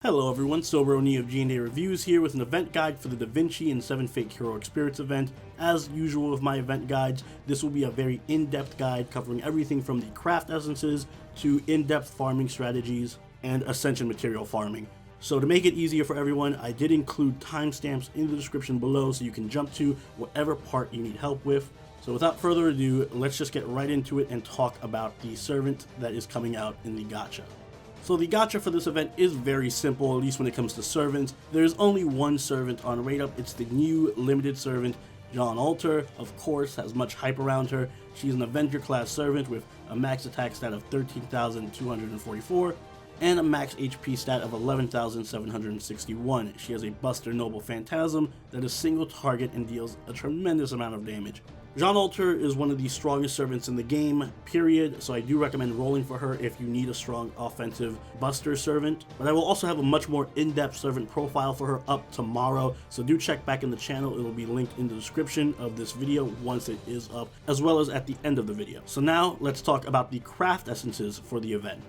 Hello everyone, Soberoni of G&A Reviews here with an event guide for the Da Vinci and 7 Fake Heroic Spirits event. As usual with my event guides, this will be a very in-depth guide covering everything from the craft essences to in-depth farming strategies and Ascension material farming. So to make it easier for everyone, I did include timestamps in the description below so you can jump to whatever part you need help with. So without further ado, let's just get right into it and talk about the servant that is coming out in the gacha. So the gacha for this event is very simple, at least when it comes to servants. There's only one servant on Rate-Up. It's the new limited servant, Jean Alter. Of course, has much hype around her. She's an Avenger class servant with a max attack stat of 13,244 and a max HP stat of 11,761. She has a Buster Noble Phantasm that is single target and deals a tremendous amount of damage. Jean Alter is one of the strongest servants in the game, period, so I do recommend rolling for her if you need a strong offensive Buster servant. But I will also have a much more in-depth servant profile for her up tomorrow, so do check back in the channel. It will be linked in the description of this video once it is up, as well as at the end of the video. So now let's talk about the craft essences for the event.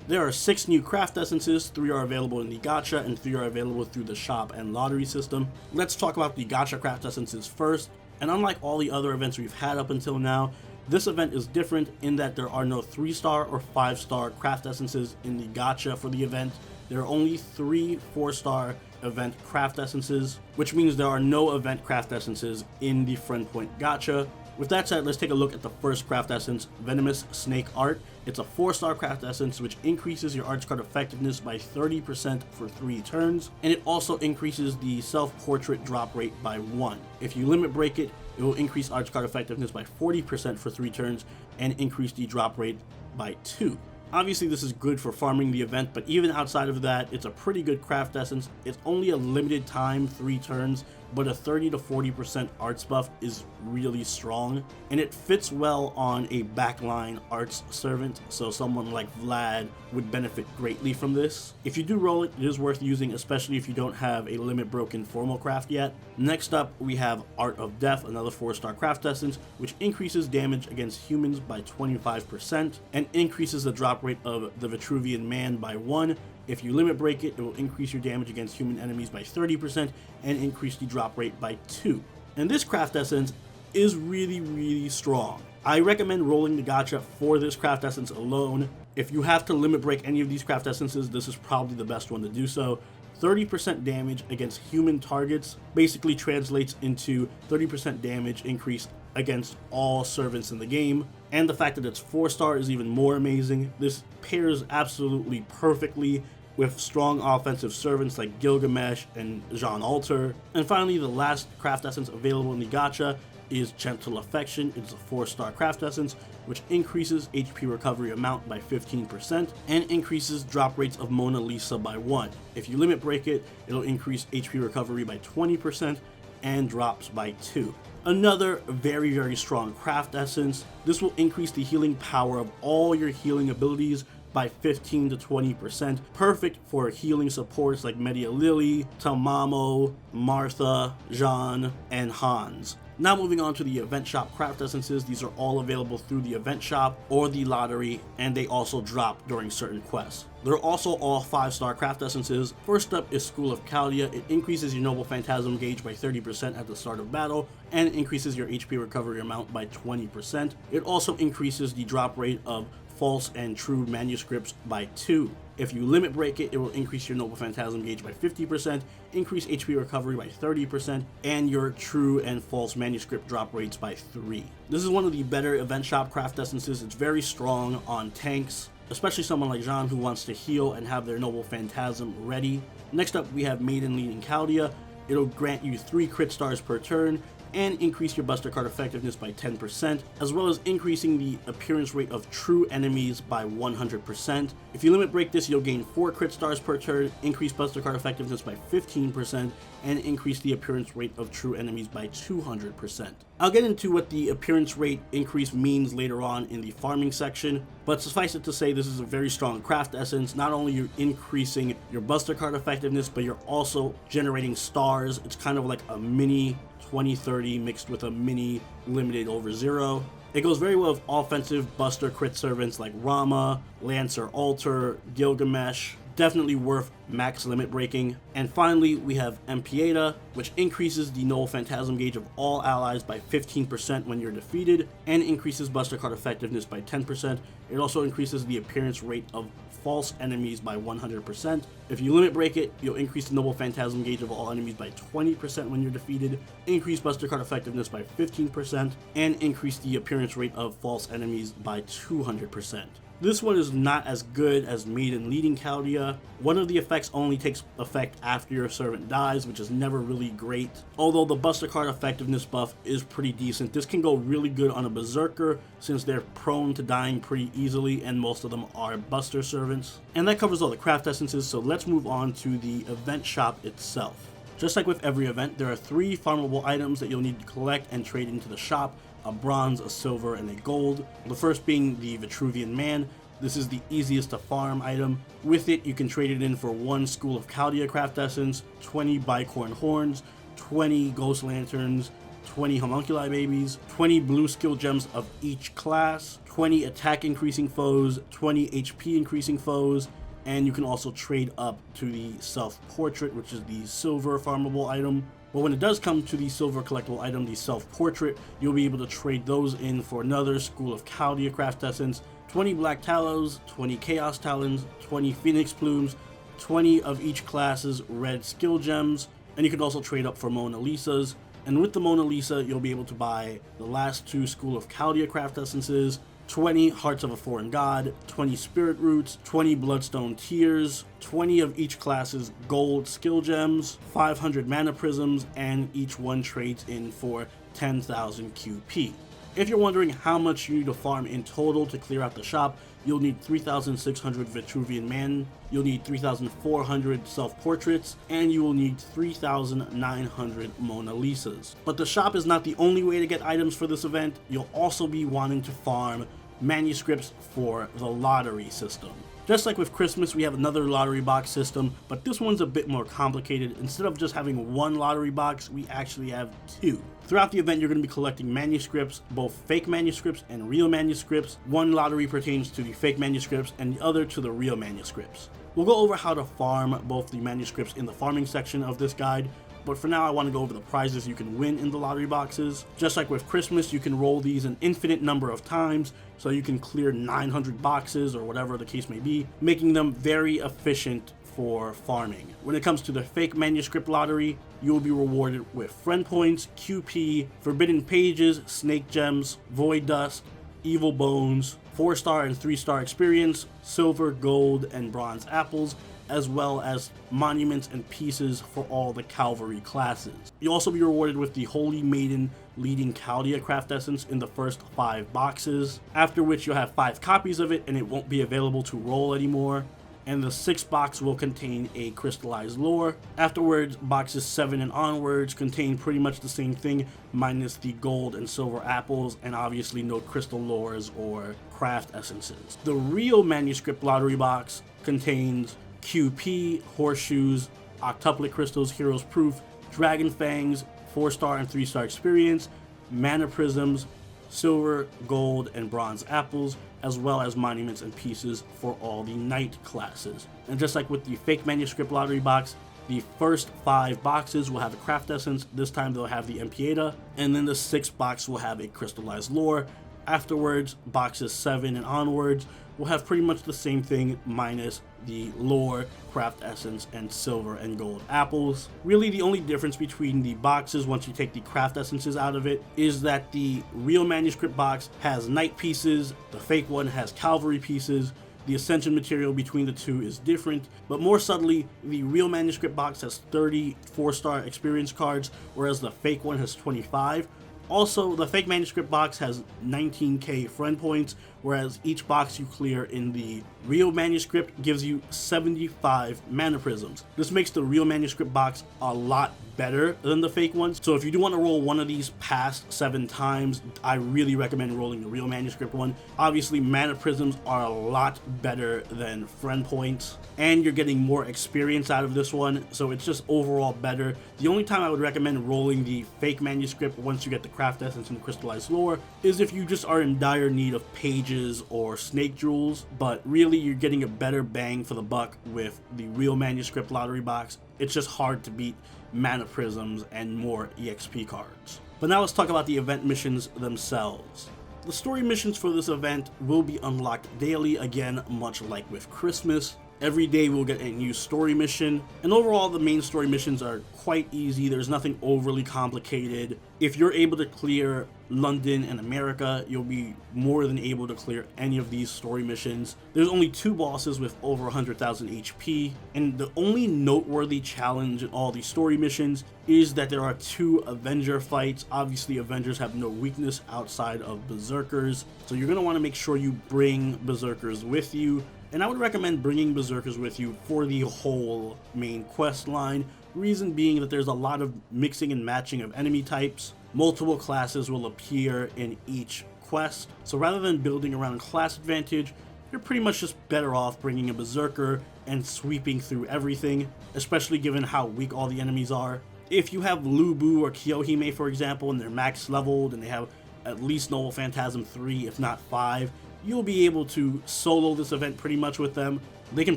There are 6 new craft essences, 3 are available in the gacha and 3 are available through the shop and lottery system. Let's talk about the gacha craft essences first. And unlike all the other events we've had up until now, this event is different in that there are no 3-star or 5-star craft essences in the gacha for the event. There are only 3 4-star event craft essences, which means there are no event craft essences in the Friend Point gacha. With that said, let's take a look at the first craft essence, Venomous Snake Art. It's a 4-star craft essence which increases your arts card effectiveness by 30% for 3 turns, and it also increases the self-portrait drop rate by 1. If you limit break it, it will increase arts card effectiveness by 40% for 3 turns and increase the drop rate by 2. Obviously this is good for farming the event, but even outside of that, it's a pretty good craft essence. It's only a limited time, 3 turns, but a 30 to 40% arts buff is really strong, and it fits well on a backline arts servant, so someone like Vlad would benefit greatly from this. If you do roll it, it is worth using, especially if you don't have a limit broken formal craft yet. Next up, we have Art of Death, another 4-star craft essence, which increases damage against humans by 25% and increases the drop rate of the Vitruvian Man by 1. If you limit break it, it will increase your damage against human enemies by 30% and increase the drop rate by 2. And this craft essence is really strong. I recommend rolling the gacha for this craft essence alone. If you have to limit break any of these craft essences, this is probably the best one to do so. 30% damage against human targets basically translates into 30% damage increase against all servants in the game, and the fact that it's 4-star is even more amazing. This pairs absolutely perfectly with strong offensive servants like Gilgamesh and Jean Alter. And finally, the last craft essence available in the gacha is Gentle Affection. It's a 4-star craft essence which increases HP recovery amount by 15% and increases drop rates of Mona Lisa by 1. If you limit break it, it'll increase HP recovery by 20% and drops by 2. Another very strong craft essence. This will increase the healing power of all your healing abilities by 15 to 20%. Perfect for healing supports like Media Lily, Tamamo, Martha, Jean, and Hans. Now moving on to the event shop craft essences. These are all available through the event shop or the lottery, and they also drop during certain quests. They're also all 5-star craft essences. First up is School of Chaldea. It increases your Noble Phantasm gauge by 30% at the start of battle and increases your HP recovery amount by 20%. It also increases the drop rate of false and true manuscripts by 2. If you limit break it, it will increase your Noble Phantasm gauge by 50%, increase HP recovery by 30%, and your true and false manuscript drop rates by 3. This is one of the better event shop craft essences. It's very strong on tanks, especially someone like Jean who wants to heal and have their Noble Phantasm ready. Next up, we have Maiden Leading Chaldea. It'll grant you 3 crit stars per turn and increase your Buster card effectiveness by 10%, as well as increasing the appearance rate of true enemies by 100%. If you limit break this, you'll gain 4 crit stars per turn, increase Buster card effectiveness by 15%, and increase the appearance rate of true enemies by 200%. I'll get into what the appearance rate increase means later on in the farming section, but suffice it to say this is a very strong craft essence. Not only are you increasing your Buster card effectiveness, but you're also generating stars. It's kind of like a mini 2030 mixed with a mini limited over 0. It goes very well with offensive Buster crit servants like Rama, Lancer Alter, Gilgamesh, definitely worth max limit breaking. And finally, we have Empieta, which increases the Noble Phantasm gauge of all allies by 15% when you're defeated, and increases Buster Card effectiveness by 10%. It also increases the appearance rate of false enemies by 100%. If you limit break it, you'll increase the Noble Phantasm gauge of all enemies by 20% when you're defeated, increase Buster Card effectiveness by 15%, and increase the appearance rate of false enemies by 200%. This one is not as good as Maiden Leading Chaldea. One of the effects only takes effect after your servant dies, which is never really great. Although the Buster Card effectiveness buff is pretty decent. This can go really good on a Berserker since they're prone to dying pretty easily and most of them are Buster Servants. And that covers all the craft essences, so let's move on to the event shop itself. Just like with every event, there are 3 farmable items that you'll need to collect and trade into the shop: a bronze, a silver, and a gold. The first being the Vitruvian Man. This is the easiest to farm item. With it, you can trade it in for 1 School of Chaldea craft essence, 20 bicorn horns, 20 ghost lanterns, 20 homunculi babies, 20 blue skill gems of each class, 20 attack increasing foes, 20 HP increasing foes, and you can also trade up to the self-portrait, which is the silver farmable item. But when it does come to the silver collectible item, the self-portrait, you'll be able to trade those in for another School of Chaldea craft essence, 20 black talos, 20 chaos talons, 20 phoenix plumes, 20 of each class's red skill gems, and you can also trade up for Mona Lisas. And with the Mona Lisa, you'll be able to buy the last 2 School of Chaldea craft essences, 20 Hearts of a Foreign God, 20 Spirit Roots, 20 Bloodstone Tears, 20 of each class's gold skill gems, 500 mana prisms, and each one trades in for 10,000 QP. If you're wondering how much you need to farm in total to clear out the shop, you'll need 3,600 Vitruvian Man, you'll need 3,400 self-portraits, and you will need 3,900 Mona Lisas. But the shop is not the only way to get items for this event. You'll also be wanting to farm manuscripts for the lottery system. Just like with Christmas, we have another lottery box system, but this one's a bit more complicated. Instead of just having 1 lottery box, we actually have 2. Throughout the event, you're going to be collecting manuscripts, both fake manuscripts and real manuscripts. 1 lottery pertains to the fake manuscripts and the other to the real manuscripts. We'll go over how to farm both the manuscripts in the farming section of this guide, but for now I want to go over the prizes you can win in the lottery boxes. Just like with Christmas, you can roll these an infinite number of times, so you can clear 900 boxes or whatever the case may be, making them very efficient for farming. When it comes to the fake manuscript lottery, you will be rewarded with friend points, QP, forbidden pages, snake gems, void dust, evil bones, 4-star and 3-star experience, silver, gold, and bronze apples, as well as monuments and pieces for all the cavalry classes. You'll also be rewarded with the Holy Maiden Leading Chaldea craft essence in the first 5 boxes, after which you'll have 5 copies of it and it won't be available to roll anymore. And the 6th box will contain a crystallized lore. Afterwards, boxes 7 and onwards contain pretty much the same thing, minus the gold and silver apples, and obviously no crystal lores or craft essences. The real manuscript lottery box contains QP, horseshoes, octuplet crystals, heroes proof, dragon fangs, 4-star and 3-star experience, mana prisms, silver, gold, and bronze apples, as well as monuments and pieces for all the knight classes. And just like with the fake manuscript lottery box, the first 5 boxes will have a craft essence. This time they'll have the Empieta, and then the 6th box will have a crystallized lore. Afterwards, boxes 7 and onwards will have pretty much the same thing, minus the lore, craft essence, and silver and gold apples. Really, the only difference between the boxes, once you take the craft essences out of it, is that the real manuscript box has knight pieces, the fake one has cavalry pieces. The Ascension material between the 2 is different, but more subtly, the real manuscript box has 30 4-star experience cards, whereas the fake one has 25. Also, the fake manuscript box has 19k friend points, whereas each box you clear in the real manuscript gives you 75 mana prisms. This makes the real manuscript box a lot better than the fake ones. So if you do want to roll one of these past 7 times, I really recommend rolling the real manuscript one. Obviously, mana prisms are a lot better than friend points, and you're getting more experience out of this one, so it's just overall better. The only time I would recommend rolling the fake manuscript once you get the craft essence and crystallized lore is if you just are in dire need of pages mages or snake jewels, but really you're getting a better bang for the buck with the real manuscript lottery box. It's just hard to beat mana prisms and more EXP cards. But now let's talk about the event missions themselves. The story missions for this event will be unlocked daily, again, much like with Christmas. Every day we'll get a new story mission, and overall the main story missions are quite easy. There's nothing overly complicated. If you're able to clear London and America, you'll be more than able to clear any of these story missions. There's only 2 bosses with over 100,000 HP, and the only noteworthy challenge in all these story missions is that there are 2 Avenger fights. Obviously, Avengers have no weakness outside of Berserkers, so you're going to want to make sure you bring Berserkers with you. And I would recommend bringing Berserkers with you for the whole main quest line, reason being that there's a lot of mixing and matching of enemy types. Multiple classes will appear in each quest, so rather than building around class advantage, you're pretty much just better off bringing a Berserker and sweeping through everything, especially given how weak all the enemies are. If you have Lubu or Kyohime, for example, and they're max leveled and they have at least Noble Phantasm 3, if not 5, you'll be able to solo this event pretty much with them. They can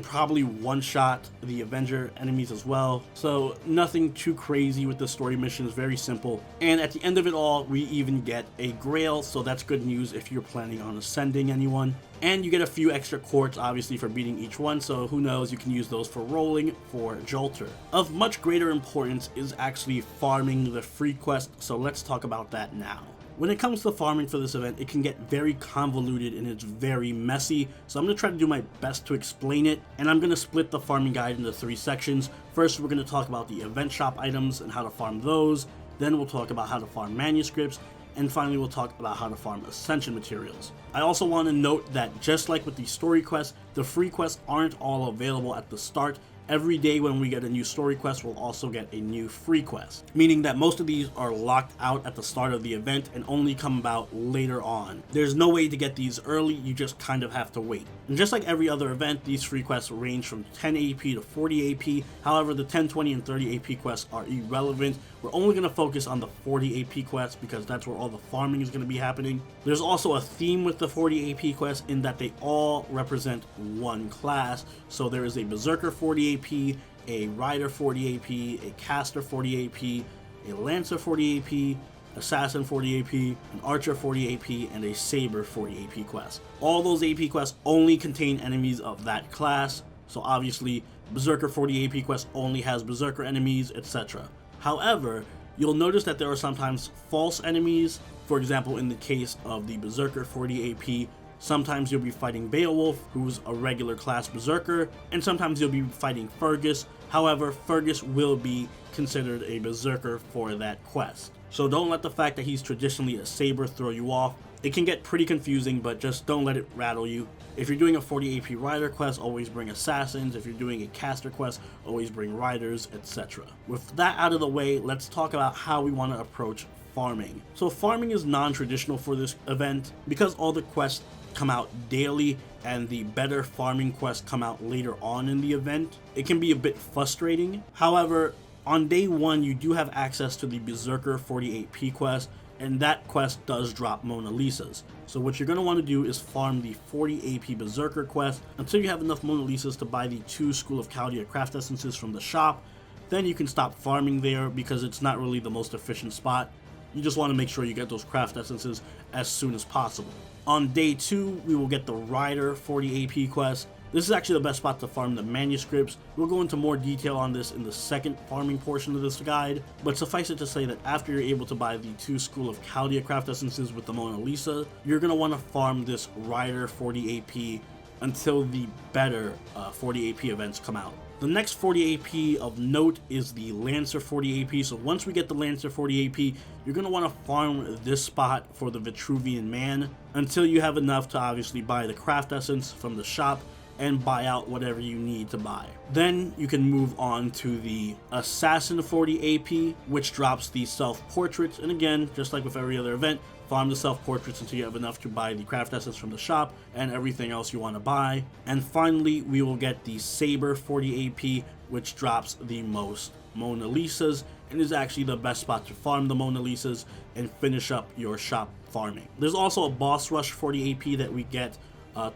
probably one-shot the Avenger enemies as well, so nothing too crazy with the story missions, very simple. And at the end of it all, we even get a Grail, so that's good news if you're planning on ascending anyone. And you get a few extra quartz, obviously, for beating each one, so who knows, you can use those for rolling for Jolter. Of much greater importance is actually farming the free quest, so let's talk about that now. When it comes to farming for this event, it can get very convoluted and it's very messy, so I'm going to try to do my best to explain it, and I'm going to split the farming guide into 3 sections. First, we're going to talk about the event shop items and how to farm those, then we'll talk about how to farm manuscripts, and finally we'll talk about how to farm Ascension materials. I also want to note that just like with the story quests, the free quests aren't all available at the start. Every day when we get a new story quest, we'll also get a new free quest, meaning that most of these are locked out at the start of the event and only come about later on. There's no way to get these early, you just kind of have to wait. And just like every other event, these free quests range from 10 AP to 40 AP. However, the 10, 20, and 30 AP quests are irrelevant. We're only going to focus on the 40 AP quests because that's where all the farming is going to be happening. There's also a theme with the 40 AP quests in that they all represent one class. So there is a Berserker 40 AP, a Rider 40 AP, a Caster 40 AP, a Lancer 40 AP, Assassin 40 AP, an Archer 40 AP, and a Saber 40 AP quest. All those AP quests only contain enemies of that class, so obviously Berserker 40 AP quest only has Berserker enemies, etc. However, you'll notice that there are sometimes false enemies. For example, in the case of the Berserker 40 AP, sometimes you'll be fighting Beowulf, who's a regular class Berserker, and sometimes you'll be fighting Fergus. However, Fergus will be considered a Berserker for that quest. So don't let the fact that he's traditionally a Saber throw you off. It can get pretty confusing, but just don't let it rattle you. If you're doing a 40 AP Rider quest, always bring Assassins. If you're doing a Caster quest, always bring Riders, etc. With that out of the way, let's talk about how we want to approach farming. So farming is non-traditional for this event because all the quests come out daily and the better farming quests come out later on in the event. It can be a bit frustrating. However, on day 1, you do have access to the Berserker 40 AP quest, and that quest does drop Mona Lisas. So what you're going to want to do is farm the 40 AP Berserker quest until you have enough Mona Lisas to buy the 2 School of Chaldea craft essences from the shop. Then you can stop farming there because it's not really the most efficient spot. You just want to make sure you get those craft essences as soon as possible. On day 2, we will get the Rider 40 AP quest. This is actually the best spot to farm the manuscripts. We'll go into more detail on this in the second farming portion of this guide, but suffice it to say that after you're able to buy the 2 School of Chaldea craft essences with the Mona Lisa, you're going to want to farm this Rider 40 AP until the better 40 AP events come out. The next 40 AP of note is the Lancer 40 AP, so once we get the Lancer 40 AP, you're going to want to farm this spot for the Vitruvian Man until you have enough to obviously buy the craft essence from the shop and buy out whatever you need to buy. Then you can move on to the Assassin 40 AP, which drops the self-portraits, and again, just like with every other event, farm the self-portraits until you have enough to buy the craft essence from the shop and everything else you want to buy. And finally, we will get the Saber 40 AP, which drops the most Mona Lisas and is actually the best spot to farm the Mona Lisas and finish up your shop farming. There's also a boss rush 40 AP that we get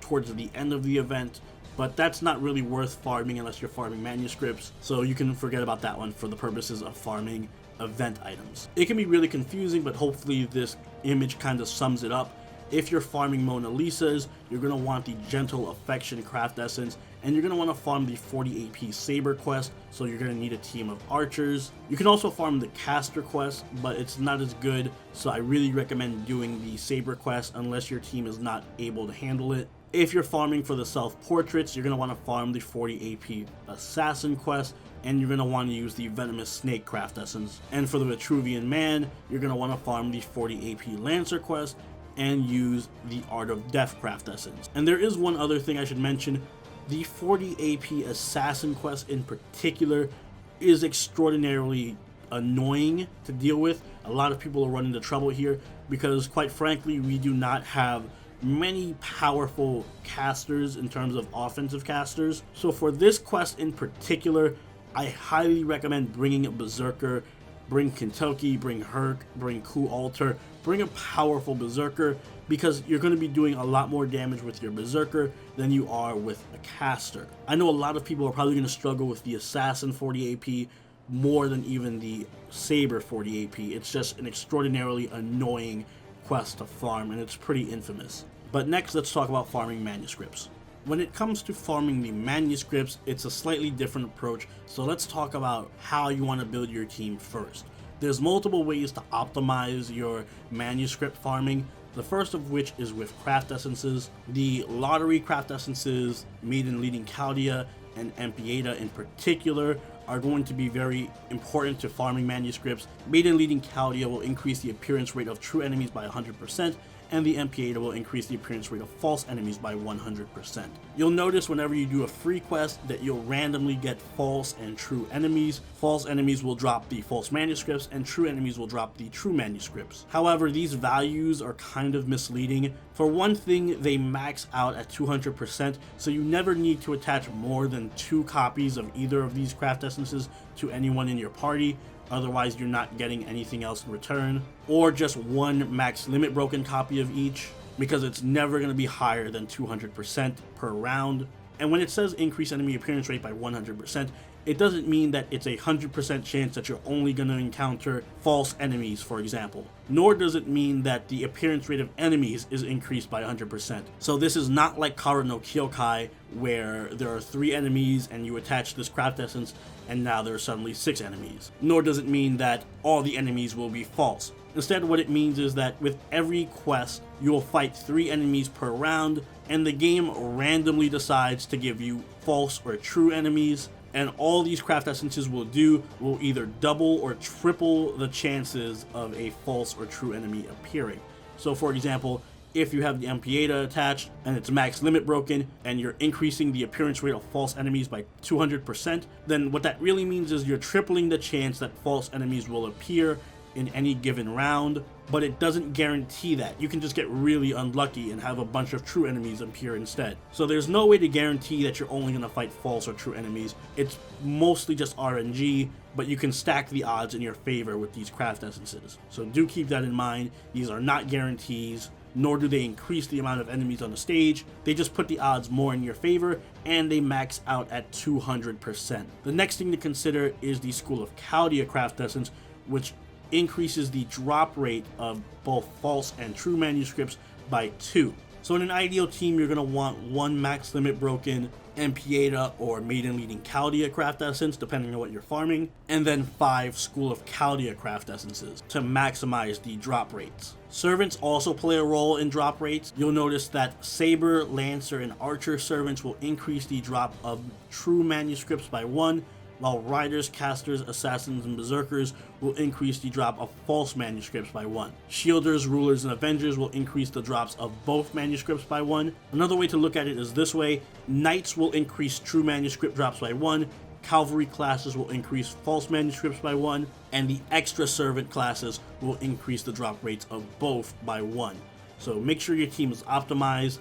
towards the end of the event, but that's not really worth farming unless you're farming manuscripts, so you can forget about that one for the purposes of farming event items. It can be really confusing, but hopefully this image kind of sums it up. If you're farming Mona Lisas, you're going to want the Gentle Affection craft essence, and you're going to want to farm the 40 AP Saber quest, so you're going to need a team of archers. You can also farm the Caster quest, but it's not as good, so I really recommend doing the Saber quest unless your team is not able to handle it. If you're farming for the self-portraits, you're going to want to farm the 40 AP Assassin quest, and you're going to want to use the Venomous Snake craft essence. And for the Vitruvian Man, you're going to want to farm the 40 AP Lancer quest, and use the Art of Death craft essence. And there is one other thing I should mention. The 40 AP Assassin quest in particular is extraordinarily annoying to deal with. A lot of people are running into trouble here because, quite frankly, we do not have many powerful casters in terms of offensive casters. So for this quest in particular, I highly recommend bringing a Berserker. Bring Kentucky, bring Herc, bring Ku Alter, bring a powerful Berserker, because you're going to be doing a lot more damage with your Berserker than you are with a caster. I know a lot of people are probably going to struggle with the Assassin 40 AP more than even the Saber 40 AP. It's just an extraordinarily annoying quest to farm, and it's pretty infamous. But next, let's talk about farming manuscripts. When it comes to farming the manuscripts, it's a slightly different approach, so let's talk about how you want to build your team first. There's multiple ways to optimize your manuscript farming, the first of which is with craft essences. The lottery craft essences, Maiden Leading Chaldea and Empieta in particular, are going to be very important to farming manuscripts. Maiden Leading Chaldea will increase the appearance rate of true enemies by 100%, and the Empieta will increase the appearance rate of false enemies by 100%. You'll notice whenever you do a free quest that you'll randomly get false and true enemies. False enemies will drop the false manuscripts, and true enemies will drop the true manuscripts. However, these values are kind of misleading. For one thing, they max out at 200%, so you never need to attach more than 2 copies of either of these craft essences to anyone in your party. Otherwise, you're not getting anything else in return. Or just 1 max limit broken copy of each, because it's never going to be higher than 200% per round. And when it says increase enemy appearance rate by 100%, it doesn't mean that it's a 100% chance that you're only going to encounter false enemies, for example. Nor does it mean that the appearance rate of enemies is increased by 100%. So this is not like Kara no Kyokai, where there are 3 enemies and you attach this craft essence and now there are suddenly 6 enemies. Nor does it mean that all the enemies will be false. Instead, what it means is that with every quest, you will fight 3 enemies per round, and the game randomly decides to give you false or true enemies. And all these craft essences will do will either double or triple the chances of a false or true enemy appearing. So for example, if you have the Empieta attached and it's max limit broken and you're increasing the appearance rate of false enemies by 200%, then what that really means is you're tripling the chance that false enemies will appear in any given round, but it doesn't guarantee that. You can just get really unlucky and have a bunch of true enemies appear instead. So there's no way to guarantee that you're only going to fight false or true enemies. It's mostly just RNG, but you can stack the odds in your favor with these craft essences. So do keep that in mind. These are not guarantees, nor do they increase the amount of enemies on the stage. They just put the odds more in your favor, and they max out at 200%. The next thing to consider is the School of Chaldea craft essence, which increases the drop rate of both false and true manuscripts by 2. So in an ideal team, you're going to want 1 max limit broken Empieta or Maiden Leading Chaldea craft essence, depending on what you're farming, and then 5 School of Chaldea craft essences to maximize the drop rates. Servants also play a role in drop rates. You'll notice that Saber, Lancer, and Archer servants will increase the drop of true manuscripts by 1, while Riders, Casters, Assassins, and Berserkers will increase the drop of false manuscripts by 1. Shielders, Rulers, and Avengers will increase the drops of both manuscripts by 1. Another way to look at it is this way: Knights will increase true manuscript drops by 1, Cavalry classes will increase false manuscripts by 1, and the extra servant classes will increase the drop rates of both by 1. So make sure your team is optimized.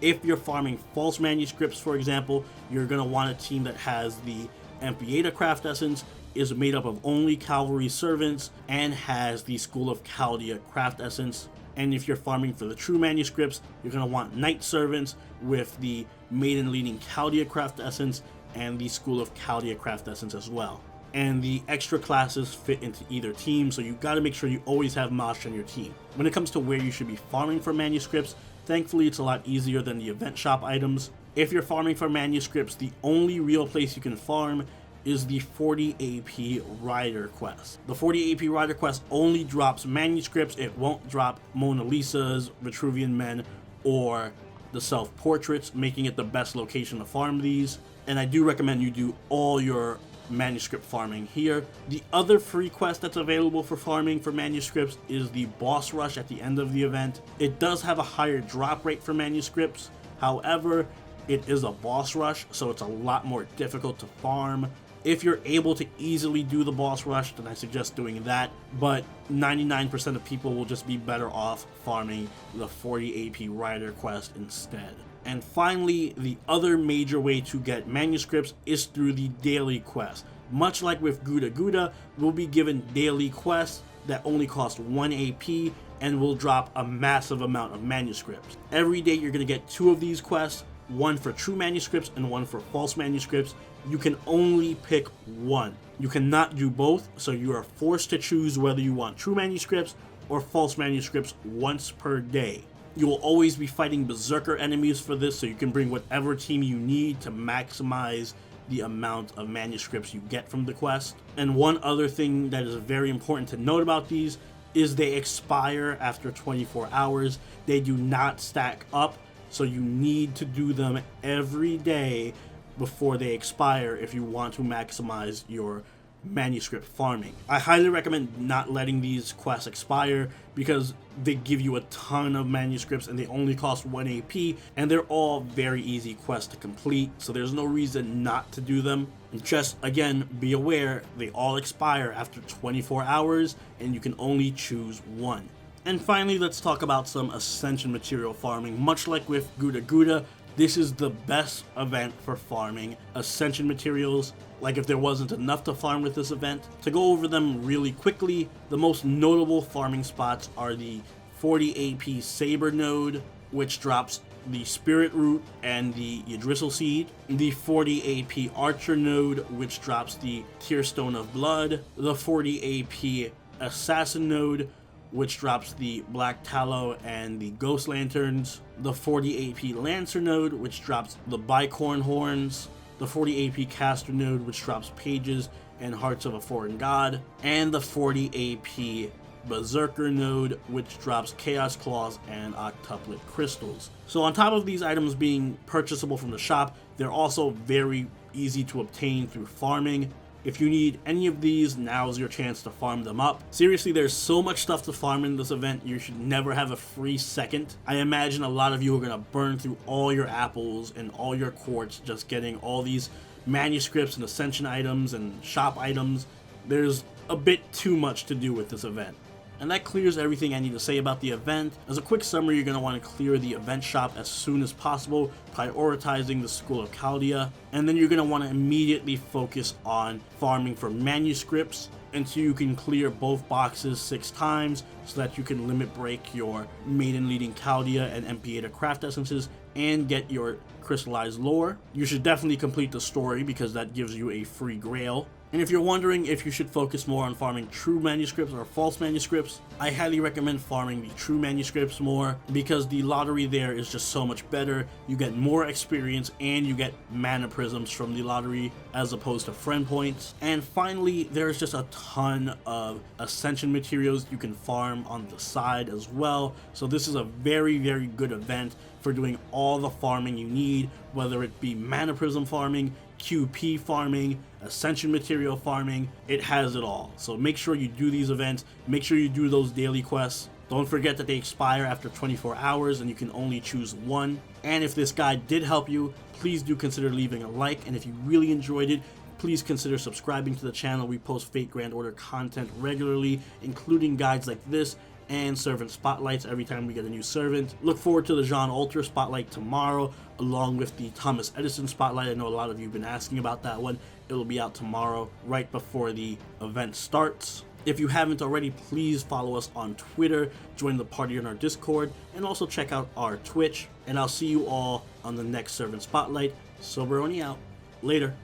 If you're farming false manuscripts, for example, you're going to want a team that has the Amphieta Craft Essence is made up of only Cavalry Servants and has the School of Chaldea Craft Essence. And if you're farming for the true manuscripts, you're going to want Knight Servants with the Maiden Leading Chaldea Craft Essence and the School of Chaldea Craft Essence as well. And the extra classes fit into either team, so you got to make sure you always have Mosh on your team. When it comes to where you should be farming for manuscripts, thankfully it's a lot easier than the event shop items. If you're farming for manuscripts, the only real place you can farm is the 40 AP Rider quest. The 40 AP Rider quest only drops manuscripts. It won't drop Mona Lisas, Vitruvian Men, or the self-portraits, making it the best location to farm these. And I do recommend you do all your manuscript farming here. The other free quest that's available for farming for manuscripts is the boss rush at the end of the event. It does have a higher drop rate for manuscripts. However, it is a boss rush, so it's a lot more difficult to farm. If you're able to easily do the boss rush, then I suggest doing that, but 99% of people will just be better off farming the 40 AP Rider quest instead. And finally, the other major way to get manuscripts is through the daily quest. Much like with Gouda Gouda, we'll be given daily quests that only cost 1 AP and will drop a massive amount of manuscripts. Every day you're going to get 2 of these quests, one for true manuscripts and one for false manuscripts. You can only pick one. You cannot do both, so you are forced to choose whether you want true manuscripts or false manuscripts once per day. You will always be fighting berserker enemies for this, so you can bring whatever team you need to maximize the amount of manuscripts you get from the quest. And one other thing that is very important to note about these is they expire after 24 hours. They do not stack up, so you need to do them every day before they expire if you want to maximize your manuscript farming. I highly recommend not letting these quests expire because they give you a ton of manuscripts and they only cost 1 AP, and they're all very easy quests to complete, so there's no reason not to do them. Just again, be aware they all expire after 24 hours and you can only choose one. And finally, let's talk about some Ascension material farming. Much like with Gouda Gouda, this is the best event for farming Ascension materials. Like if there wasn't enough to farm with this event. To go over them really quickly, the most notable farming spots are the 40 AP Saber node, which drops the Spirit Root and the Yggdrasil Seed, the 40 AP Archer node, which drops the Tearstone of Blood, the 40 AP Assassin node, which drops the Black Tallow and the Ghost Lanterns, the 40 AP Lancer node, which drops the Bicorn Horns, the 40 AP Caster node, which drops Pages and Hearts of a Foreign God, and the 40 AP Berserker node, which drops Chaos Claws and Octuplet Crystals. So on top of these items being purchasable from the shop, they're also very easy to obtain through farming. If you need any of these, now's your chance to farm them up. Seriously, there's so much stuff to farm in this event, you should never have a free second. I imagine a lot of you are going to burn through all your apples and all your quartz just getting all these manuscripts and Ascension items and shop items. There's a bit too much to do with this event. And that clears everything I need to say about the event. As a quick summary, you're going to want to clear the event shop as soon as possible, prioritizing the School of Chaldea, and then you're going to want to immediately focus on farming for manuscripts until you can clear both boxes 6 times so that you can limit break your Maiden Leading Chaldea and Amphieta Craft Essences and get your crystallized lore. You should definitely complete the story because that gives you a free grail. And if you're wondering if you should focus more on farming true manuscripts or false manuscripts, I highly recommend farming the true manuscripts more because the lottery there is just so much better. You get more experience and you get mana prisms from the lottery as opposed to friend points. And finally, there's just a ton of Ascension materials you can farm on the side as well. So this is a very, very good event for doing all the farming you need, whether it be mana prism farming, QP farming, Ascension material farming. It has it all. So make sure you do these events, make sure you do those daily quests. Don't forget that they expire after 24 hours and you can only choose one. And if this guide did help you, please do consider leaving a like, and if you really enjoyed it, please consider subscribing to the channel. We post Fate Grand Order content regularly, including guides like this and servant spotlights every time we get a new servant. Look forward to the Jean Alter spotlight tomorrow, along with the Thomas Edison spotlight. I know a lot of you have been asking about that one. It will be out tomorrow, right before the event starts. If you haven't already, please follow us on Twitter, join the party on our Discord, and also check out our Twitch. And I'll see you all on the next Servant Spotlight. Soberoni out. Later.